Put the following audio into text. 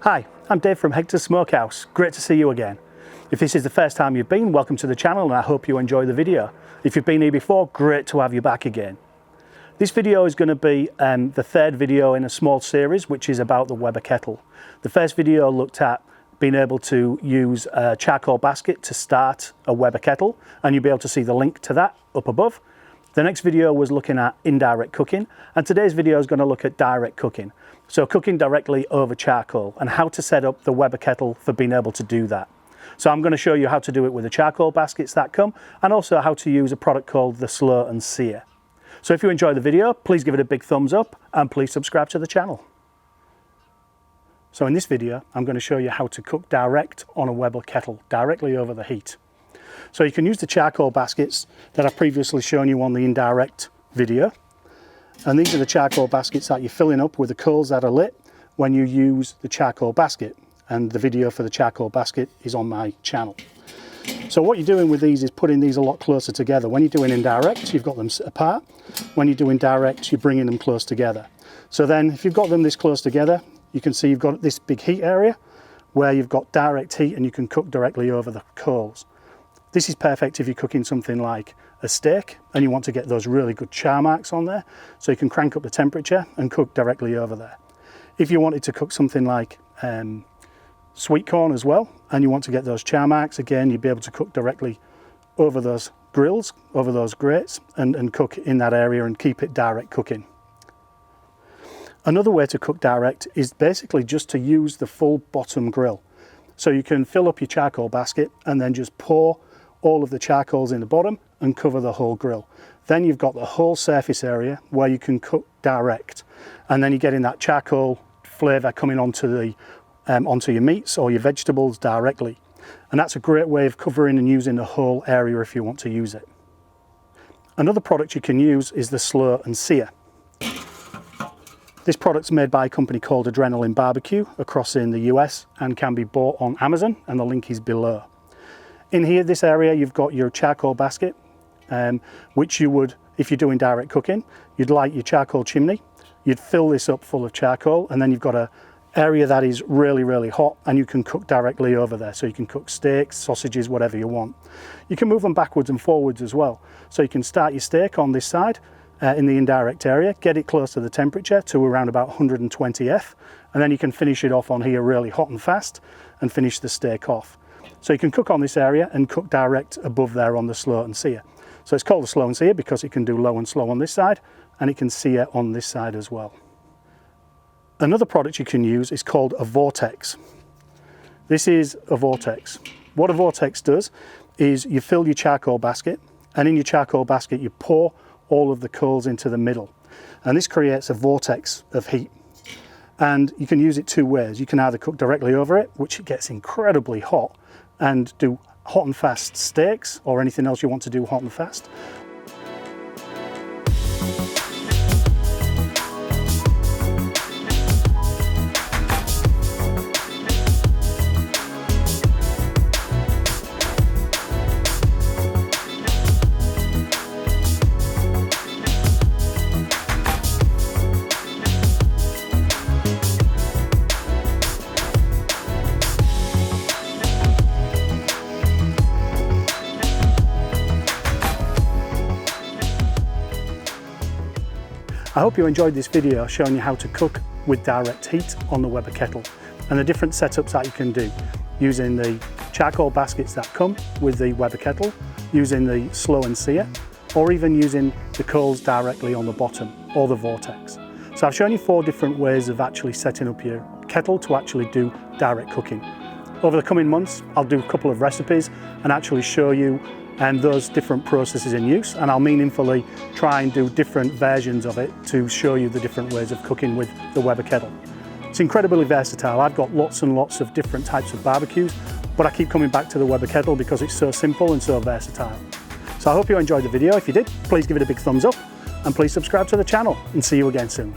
Hi, I'm Dave from Hectors Smokehouse. Great to see you again. If this is the first time you've been, welcome to the channel and I hope you enjoy the video. If you've been here before, great to have you back again. This video is going to be the third video in a small series which is about the Weber Kettle. The first video looked at being able to use a charcoal basket to start a Weber Kettle, and you'll be able to see the link to that up above. The next video was looking at indirect cooking, and today's video is going to look at direct cooking. So cooking directly over charcoal and how to set up the Weber Kettle for being able to do that. So I'm going to show you how to do it with the charcoal baskets that come, and also how to use a product called the Slur and Sear. So if you enjoy the video, please give it a big thumbs up and please subscribe to the channel. So in this video, I'm going to show you how to cook direct on a Weber Kettle, directly over the heat. So you can use the charcoal baskets that I've previously shown you on the indirect video. And these are the charcoal baskets that you're filling up with the coals that are lit when you use the charcoal basket. And the video for the charcoal basket is on my channel. So what you're doing with these is putting these a lot closer together. When you're doing indirect, you've got them apart. When you're doing direct, you're bringing them close together. So then if you've got them this close together, you can see you've got this big heat area where you've got direct heat and you can cook directly over the coals. This is perfect if you're cooking something like a steak and you want to get those really good char marks on there, so you can crank up the temperature and cook directly over there. If you wanted to cook something like Sweetcorn as well, and you want to get those char marks, again, you'd be able to cook directly over those grills, over those grates, and cook in that area and keep it direct cooking. Another way to cook direct is basically just to use the full bottom grill. So you can fill up your charcoal basket and then just pour all of the charcoals in the bottom and cover the whole grill. Then you've got the whole surface area where you can cook direct, and then you're getting that charcoal flavour coming onto your meats or your vegetables directly. And that's a great way of covering and using the whole area if you want to use it. Another product you can use is the Slur and Sear. This product's made by a company called Adrenaline Barbecue across in the US and can be bought on Amazon, and the link is below. In here, this area, you've got your charcoal basket, which you would, if you're doing direct cooking, you'd light your charcoal chimney, you'd fill this up full of charcoal, and then you've got an area that is really, really hot, and you can cook directly over there. So you can cook steaks, sausages, whatever you want. You can move them backwards and forwards as well. So you can start your steak on this side, in the indirect area, get it close to the temperature to around about 120°F, and then you can finish it off on here really hot and fast and finish the steak off. So you can cook on this area and cook direct above there on the Slur and Sear. So it's called the Slur and Sear because it can do low and slow on this side, and it can sear on this side as well. Another product you can use is called a Vortex. This is a Vortex. What a Vortex does is you fill your charcoal basket, and in your charcoal basket you pour all of the coals into the middle, and this creates a vortex of heat. And you can use it two ways. You can either cook directly over it, which gets incredibly hot, and do hot and fast steaks or anything else you want to do hot and fast. I hope you enjoyed this video showing you how to cook with direct heat on the Weber Kettle and the different setups that you can do using the charcoal baskets that come with the Weber Kettle, using the Slur and Sear, or even using the coals directly on the bottom or the Vortex. So I've shown you 4 different ways of actually setting up your kettle to actually do direct cooking. Over the coming months, I'll do a couple of recipes and actually show you those different processes in use, and I'll meaningfully try and do different versions of it to show you the different ways of cooking with the Weber Kettle. It's incredibly versatile. I've got lots and lots of different types of barbecues, but I keep coming back to the Weber Kettle because it's so simple and so versatile. So I hope you enjoyed the video. If you did, please give it a big thumbs up and please subscribe to the channel, and see you again soon.